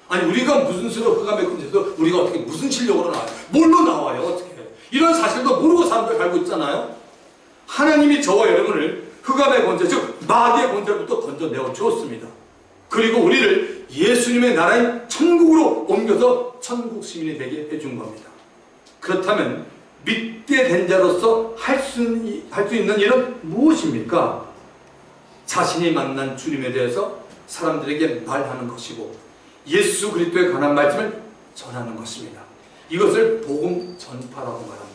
아니 우리가 무슨 수로 흑암의 권세에서 우리가 어떻게 무슨 실력으로 나와요? 뭘로 나와요? 어떻게 이런 사실도 모르고 사람들 살고 있잖아요. 하나님이 저와 여러분을 흑암의 권세 즉 마귀의 권세로부터 건져내어 주었습니다. 그리고 우리를 예수님의 나라인 천국으로 옮겨서 천국 시민이 되게 해준 겁니다. 그렇다면 믿게 된 자로서 할 수 있는 일은 무엇입니까? 자신이 만난 주님에 대해서 사람들에게 말하는 것이고 예수 그리스도에 관한 말씀을 전하는 것입니다. 이것을 복음 전파라고 말합니다.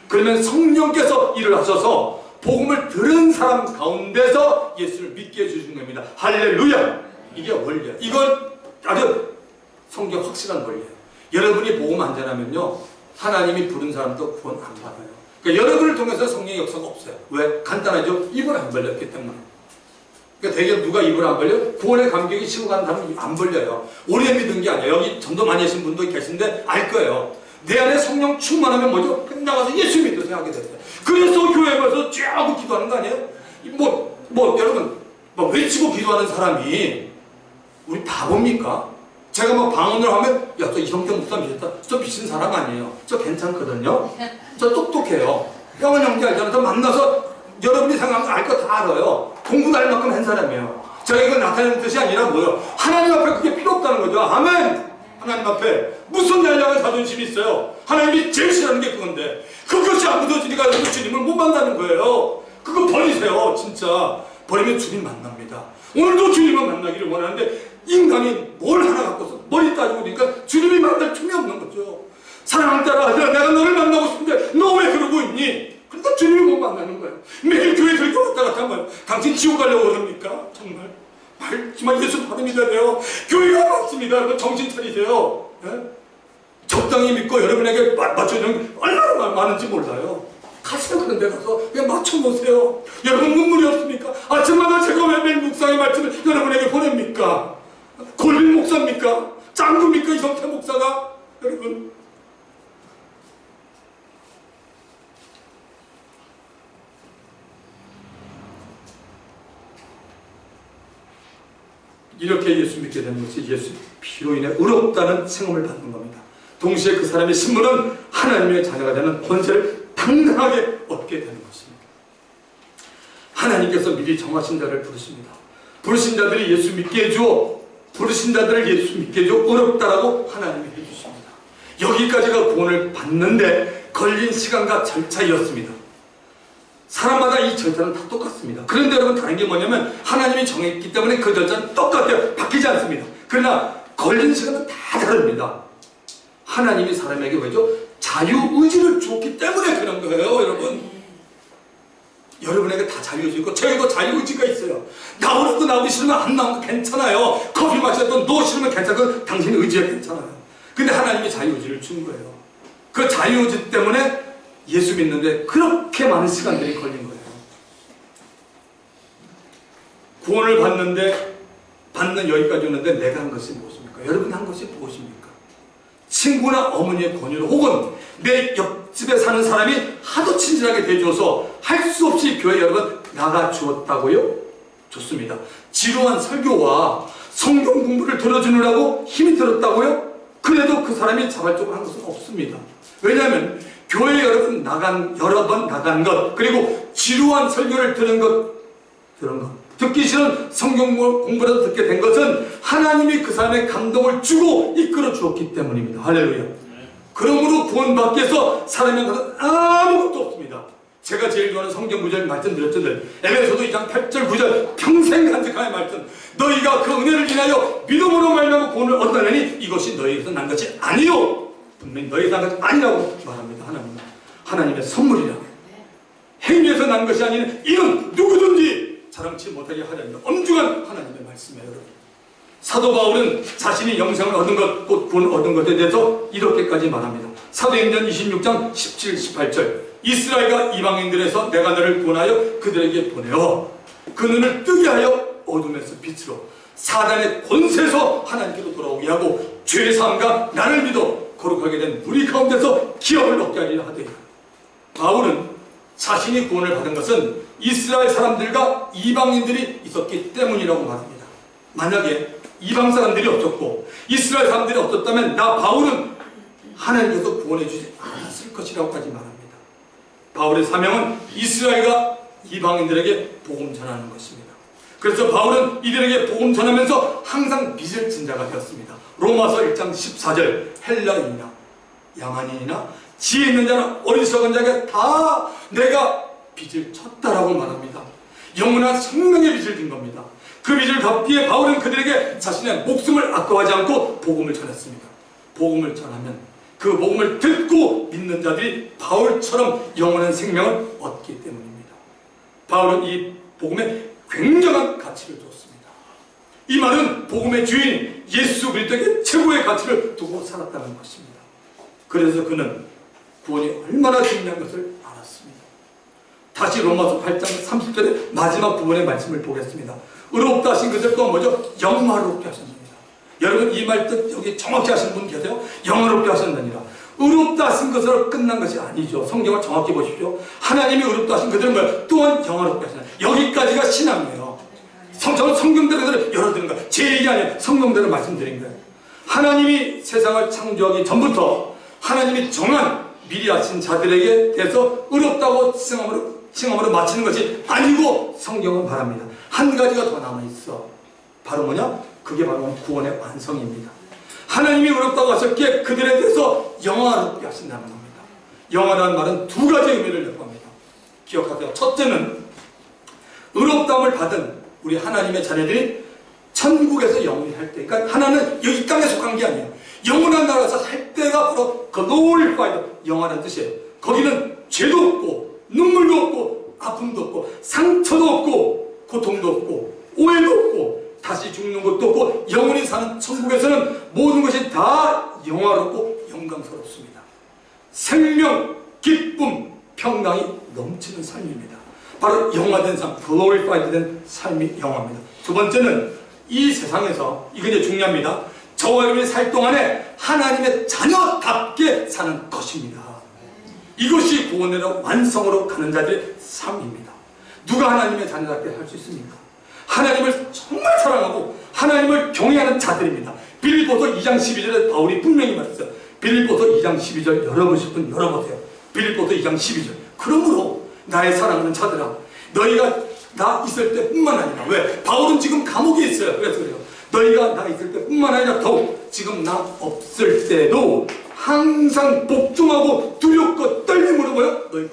그러면 성령께서 일을 하셔서 복음을 들은 사람 가운데서 예수를 믿게 해주신 겁니다. 할렐루야! 이게 원리야. 이건 아주 성경 확실한 원리예요. 여러분이 복음 안 전하면요 하나님이 부른 사람도 구원 안 받아요. 그러니까 여러분을 통해서 성령의 역사가 없어요. 왜? 간단하죠. 입을 안 벌렸기 때문에. 그러니까 대개 누가 입을 안 벌려? 구원의 감격이 식고 간 사람은 안 벌려요. 오래 믿은 게 아니에요. 여기 전도 많이 하신 분도 계신데 알 거예요. 내 안에 성령 충만하면 뭐죠? 나가서 예수 믿으세요 하게 됐어요. 그래서 교회에 가서 쫙 기도하는 거 아니에요? 여러분 외치고 기도하는 사람이 우리 바보입니까? 제가 막 방언을 하면 야, 저 이성경 목사 믿었다. 저 미친 사람 아니에요. 저 괜찮거든요. 저 똑똑해요. 영원 형제 알잖아요. 저 만나서 여러분이 생각하면 알 거 다 알아요. 공부 날 만큼 한 사람이에요. 제가 이거 나타내는 뜻이 아니라 뭐예요? 하나님 앞에 그게 필요 없다는 거죠. 아멘! 하나님 앞에 무슨 yan양한 자존심이 있어요? 하나님이 제일 싫어하는 게 그건데 그것이 안 묻어지니까 주님을 못 만나는 거예요. 그거 버리세요. 진짜 버리면 주님 만납니다. 오늘도 주님을 만나기를 원하는데 인간이 뭘 하나 갖고서 머리 따지고 그러니까 주님이 만날 틈이 없는 거죠. 사랑하는 딸아 내가 너를 만나고 싶은데 너 왜 그러고 있니? 그러니까 주님이 못 만나는 거예요. 매일 교회 들고 왔다 갔다 하면 당신 지옥 가려고 그럽니까? 정말 예수 받음이다 돼요. 교회가 맞습니다. 정신 차리세요. 예? 적당히 믿고 여러분에게 맞춰주는 게 얼마나 많은지 몰라요. 가시면 그런 데 가서 그냥 맞춰놓으세요. 여러분 눈물이 없습니까? 아침마다 제가 왜 매일 묵상의 말씀을 여러분에게 보냅니까? 골빈 목사입니까? 짱구입니까? 이성태 목사가? 여러분 이렇게 예수 믿게 되는 것이 예수 피로 인해 의롭다는 칭함을 받는 겁니다. 동시에 그 사람의 신분은 하나님의 자녀가 되는 권세를 당당하게 얻게 되는 것입니다. 하나님께서 미리 정하신 자를 부르십니다. 부르신 자들이 예수 믿게 해주어 부르신 자들을 예수 믿게 해주어 의롭다라고 하나님이 해주십니다. 여기까지가 구원을 받는데 걸린 시간과 절차였습니다. 사람마다 이 절차는 다 똑같습니다. 그런데 여러분 다른 게 뭐냐면 하나님이 정했기 때문에 그 절차는 똑같아요. 바뀌지 않습니다. 그러나 걸린 시간은 다 다릅니다. 하나님이 사람에게 왜죠? 자유의지를 줬기 때문에 그런 거예요. 여러분에게 다 자유의지 있고 저에게도 자유의지가 있어요. 나오는 거 나오기 싫으면 안 나오는 거 괜찮아요. 커피 마셔도 너 싫으면 괜찮고 당신의 의지가 괜찮아요. 근데 하나님이 자유의지를 준 거예요. 그 자유의지 때문에 예수 믿는데 그렇게 많은 시간들이 걸린 거예요. 구원을 받는 여기까지 오는데 내가 한 것이 무엇입니까? 여러분이 한 것이 무엇입니까? 친구나 어머니의 권유로 혹은 내 옆집에 사는 사람이 하도 친절하게 대줘서 할 수 없이 교회 여러분 나가주었다고요? 좋습니다. 지루한 설교와 성경 공부를 들어주느라고 힘이 들었다고요? 그래도 그 사람이 자발적으로 한 것은 없습니다. 왜냐하면 교회 여러 번 나간 것 그리고 지루한 설교를 들은 것 듣기 싫은 성경 공부라도 듣게 된 것은 하나님이 그 사람의 감동을 주고 이끌어 주었기 때문입니다. 할렐루야. 그러므로 구원받기 위해서 사람의 것은 아무것도 없습니다. 제가 제일 좋아하는 성경 구절 말씀드렸죠. 에베소서 2장 8절 9절 평생 간직하여 말씀 너희가 그 은혜를 인하여 믿음으로 말미암아 구원을 얻어내니 이것이 너희에게서 난 것이 아니요 분명히 너희에게서 난 것이 아니라고 말합니다. 하나님의 선물이라 행위에서 난 것이 아닌 이는 누구든지 자랑치 못하게 하려는 엄중한 하나님의 말씀이에요. 여러분. 사도 바울은 자신이 영생을 얻은 것, 곧 구원을 얻은 것에 대해서 이렇게까지 말합니다. 사도행전 26장 17, 18절 이스라엘과 이방인들에서 내가 너를 구원하여 그들에게 보내어 그 눈을 뜨게 하여 어둠에서 빛으로, 사단의 권세에서 하나님께로 돌아오게 하고 죄사함과 나를 믿어 거룩하게 된 우리 가운데서 기업을 얻게 하리라 하되, 바울은 자신이 구원을 받은 것은 이스라엘 사람들과 이방인들이 있었기 때문이라고 말합니다. 만약에 이방 사람들이 없었고 이스라엘 사람들이 없었다면 나 바울은 하나님께서 구원해 주지 않았을 것이라고까지 말합니다. 바울의 사명은 이스라엘과 이방인들에게 복음 전하는 것입니다. 그래서 바울은 이들에게 복음 전하면서 항상 빚을 진 자가 되었습니다. 로마서 1장 14절, 헬라인이나 야만인이나 지혜 있는 자나 어리석은 자에게 다 내가 빚을 쳤다라고 말합니다. 영원한 생명의 빚을 진 겁니다. 그 빚을 갚기에 바울은 그들에게 자신의 목숨을 아까워하지 않고 복음을 전했습니다. 복음을 전하면 그 복음을 듣고 믿는 자들이 바울처럼 영원한 생명을 얻기 때문입니다. 바울은 이 복음에 굉장한 가치를 줬습니다. 이 말은 복음의 주인 예수 그리스도에게 최고의 가치를 두고 살았다는 것입니다. 그래서 그는 구원이 얼마나 중요한 것을 알았습니다. 다시 로마서 8장 30절의 마지막 부분의 말씀을 보겠습니다. 의롭다 하신 그들 또한 뭐죠? 영화롭게 하셨느니라. 여러분 이 말 뜻 여기 정확히 하시는 분 계세요? 영화롭게 하셨느니라. 의롭다 하신 것으로 끝난 것이 아니죠. 성경을 정확히 보십시오. 하나님이 의롭다 하신 그들은 뭐예요? 또한 영화롭게 하시느니라. 여기까지가 신앙이에요. 저는 성경대로 열어드린 거예요. 제 얘기 아니에요. 성경대로 말씀드린 거예요. 하나님이 세상을 창조하기 전부터 하나님이 정한 미리 하신 자들에게 대해서 의롭다고 칭함으로 마치는 것이 아니고 성경은 말합니다. 한 가지가 더 남아있어. 바로 뭐냐? 그게 바로 구원의 완성입니다. 하나님이 의롭다고 하셨기에 그들에 대해서 영화롭게 하신다는 겁니다. 영화라는 말은 두 가지 의미를 내포합니다. 기억하세요. 첫째는 의롭다움을 받은 우리 하나님의 자녀들이 천국에서 영원히 할 때, 그러니까 하나는 여기 땅에 속한 게 아니에요. 영원한 나라에서 할 때가 바로 glorified, 영화라는 뜻이에요. 거기는 죄도 없고 눈물도 없고 아픔도 없고 상처도 없고 고통도 없고 오해도 없고 다시 죽는 것도 없고 영원히 사는 천국에서는 모든 것이 다 영화롭고 영광스럽습니다. 생명, 기쁨, 평강이 넘치는 삶입니다. 바로 영화된 삶, glorified 된 삶이 영화입니다. 두 번째는 이 세상에서, 이게 이제 중요합니다. 저와 여러분이 살 동안에 하나님의 자녀답게 사는 것입니다. 이것이 구원으로 완성으로 가는 자들의 삶입니다. 누가 하나님의 자녀답게 살 수 있습니까? 하나님을 정말 사랑하고 하나님을 경외하는 자들입니다. 빌립보서 2장 12절에 바울이 분명히 말했어요. 빌립보서 2장 12절 열어보실 분 열어보세요. 빌립보서 2장 12절. 그러므로 나의 사랑하는 자들아, 너희가 나 있을 때뿐만 아니라, 왜? 바울은 지금 감옥에 있어요. 그래서 그래요. 너희가 나 있을 때뿐만 아니라 더욱 지금 나 없을 때도 항상 복종하고 두렵고 떨림으로 뭐요? 너희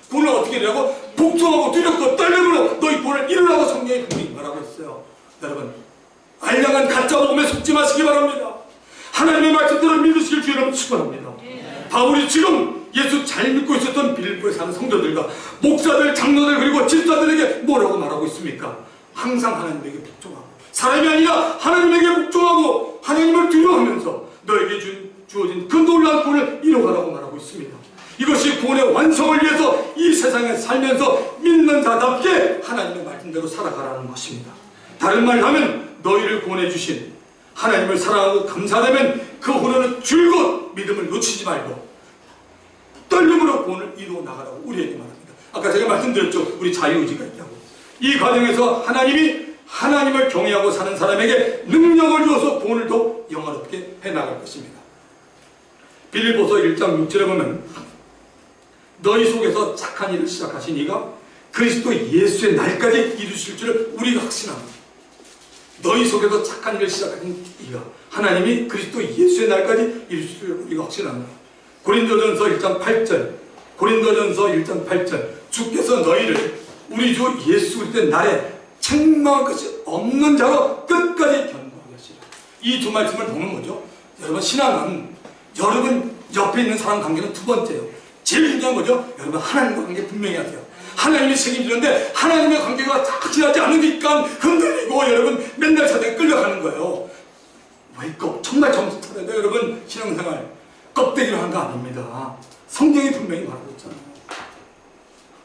구원을 어떻게 이루라고? 복종하고 두렵고 떨림으로 너희 구원을 이루라고 성경이 분명히 말하고 있어요. 여러분, 알량한 가짜 복음에 속지 마시기 바랍니다. 하나님의 말씀대로 믿으시길 주 여러분 축원합니다. 바울이 지금 예수 잘 믿고 있었던 빌립보에 사는 성도들과 목사들, 장로들 그리고 집사들에게 뭐라고 말하고 있습니까? 항상 하나님에게 복종하고, 사람이 아니라 하나님에게 복종하고 하나님을 두려워하면서 너에게 주어진 그 놀라운 구원을 이루어가라고 말하고 있습니다. 이것이 구원의 완성을 위해서 이 세상에 살면서 믿는 자답게 하나님의 말씀대로 살아가라는 것입니다. 다른 말로 하면 너희를 구원해 주신 하나님을 사랑하고 감사하면 그 후로는 줄곧 믿음을 놓치지 말고 떨림으로 구원을 이루어 나가라고 우리에게 말합니다. 아까 제가 말씀드렸죠. 우리 자유의지가 있다고. 이 과정에서 하나님이 하나님을 경외하고 사는 사람에게 능력을 주어서 구원을 더 영화롭게 해나갈 것입니다. 빌립보서 1장 6절에 보면 너희 속에서 착한 일을 시작하신 이가 그리스도 예수의 날까지 이루실 줄을 우리가 확신합니다. 너희 속에서 착한 일을 시작하신 이가 하나님이 그리스도 예수의 날까지 이루실 줄을 우리가 확신합니다. 고린도전서 1장 8절, 고린도전서 1장 8절, 주께서 너희를 우리 주 예수 그리스도의 날에 책망할 것이 없는 자로 끝까지 견고하게 하시라. 이 두 말씀을 보면 뭐죠? 여러분, 신앙은 여러분 옆에 있는 사람 관계는 두 번째예요. 제일 중요한 거죠? 여러분, 하나님과 관계 분명히 하세요. 하나님이 책임지는데 하나님의 관계가 착실하지 않으니까 흔들리고 여러분 맨날 사대에 끌려가는 거예요. 웨이크업, 정말 정신 차려야 돼요. 여러분, 신앙생활 껍데기로 한 거 아닙니다. 성경이 분명히 말하고 있잖아요.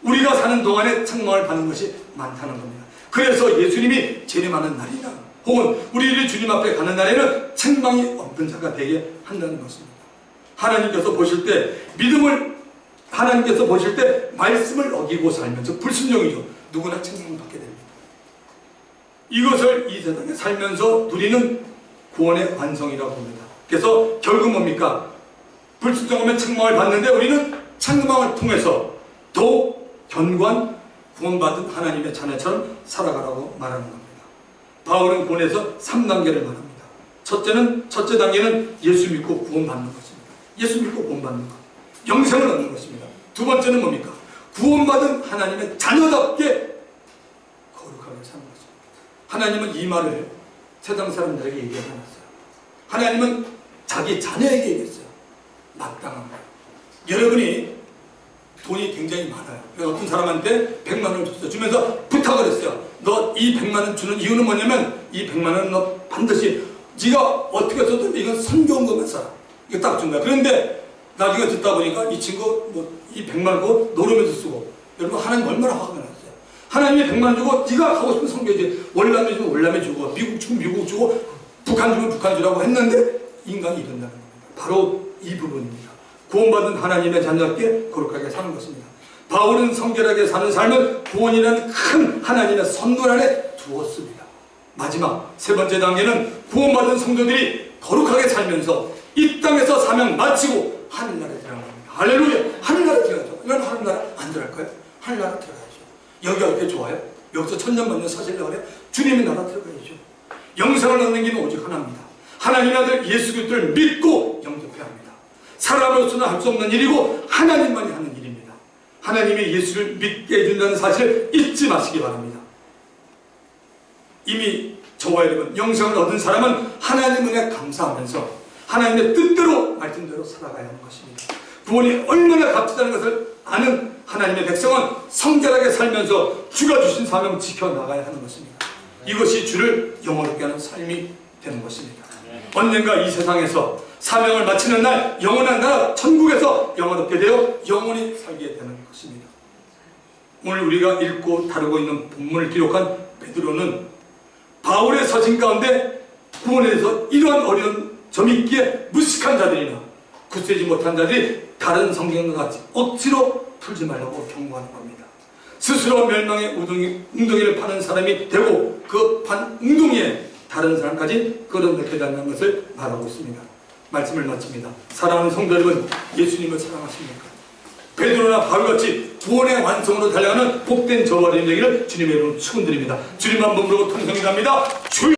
우리가 사는 동안에 책망을 받는 것이 많다는 겁니다. 그래서 예수님이 재림하는 날이나 혹은 우리들이 주님 앞에 가는 날에는 책망이 없는 자가 되게 한다는 것입니다. 하나님께서 보실 때 말씀을 어기고 살면서 불순종이죠. 누구나 책망을 받게 됩니다. 이것을 이 세상에 살면서 누리는 구원의 완성이라고 봅니다. 그래서 결국 뭡니까? 불순종하면 책망을 받는데 우리는 책망을 통해서 더욱 견고한 구원받은 하나님의 자녀처럼 살아가라고 말하는 겁니다. 바울은 구원에서 3단계를 말합니다. 첫째 단계는 예수 믿고 구원받는 것입니다. 예수 믿고 구원받는 것. 영생을 얻는 것입니다. 두 번째는 뭡니까? 구원받은 하나님의 자녀답게 거룩하게 사는 것입니다. 하나님은 이 말을 세상 사람들에게 얘기하지 않았어요. 하나님은 자기 자녀에게 얘기했어요. 마땅한 거예요. 여러분이 돈이 굉장히 많아요. 어떤 사람한테 100만 원을 줬어요. 주면서 부탁을 했어요. 너 이 100만 원 주는 이유는 뭐냐면 이 100만 원은 너 반드시 네가 어떻게 써도 이건 선교한 것만 써라. 이거 딱 준 거야. 그런데 나중에 듣다 보니까 이 친구 이 100만 원 고 노름에도 쓰고. 여러분 하나님 얼마나 화가 났어요. 하나님이 100만 원 주고 네가 하고 싶은 선교지. 월남에 주면 월남에 주고 미국 주면 미국 주고 북한 주면 북한 주라고 했는데 인간이 이런다는 겁니다. 바로 이 부분입니다. 구원받은 하나님의 자녀답게 거룩하게 사는 것입니다. 바울은 성결하게 사는 삶은 구원이라는 큰 하나님의 선물 안에 두었습니다. 마지막 세 번째 단계는 구원받은 성도들이 거룩하게 살면서 이 땅에서 사명 마치고 하늘나라에 들어가는 겁니다. 할렐루야! 하늘나라에 들어가죠. 이건 하늘나라 안 들어갈까요? 하늘나라 들어가야죠. 여기가 그렇게 좋아요? 여기서 천년만년 사시려고 그래요? 주님의 나라 들어가야죠. 영생을 얻는 길은 오직 하나입니다. 하나님의 아들 예수 그리스도를 믿고 영접해야 합니다. 사람으로서는 할 수 없는 일이고 하나님만이 하는 일입니다. 하나님이 예수를 믿게 해준다는 사실을 잊지 마시기 바랍니다. 이미 저와 여러분 영생을 얻은 사람은 하나님 은혜에 감사하면서 하나님의 뜻대로 말씀대로 살아가야 하는 것입니다. 구원이 얼마나 값지다는 것을 아는 하나님의 백성은 성결하게 살면서 주가 주신 사명을 지켜나가야 하는 것입니다. 이것이 주를 영원롭게 하는 삶이 되는 것입니다. 언젠가 이 세상에서 사명을 마치는 날 영원한 나라 천국에서 영원롭게 되어 영원히 살게 되는 것입니다. 오늘 우리가 읽고 다루고 있는 본문을 기록한 베드로는 바울의 서신 가운데 구원에 대해서 이러한 어려운 점이 있기에 무식한 자들이나 굳세지 못한 자들이 다른 성경과 같이 억지로 풀지 말라고 경고하는 겁니다. 스스로 멸망의 웅덩이를 파는 사람이 되고 그 판 웅덩이에 다른 사람까지 끌어넣게 된다는 것을 말하고 있습니다. 말씀을 마칩니다. 사랑하는 성도 여러분, 예수님을 사랑하십니까? 베드로나 바울같이 구원의 완성으로 달려가는 복된 저와 여러분 되기를 주님의 이름으로 축원드립니다. 주님 한 번으로 통성이 갑니다.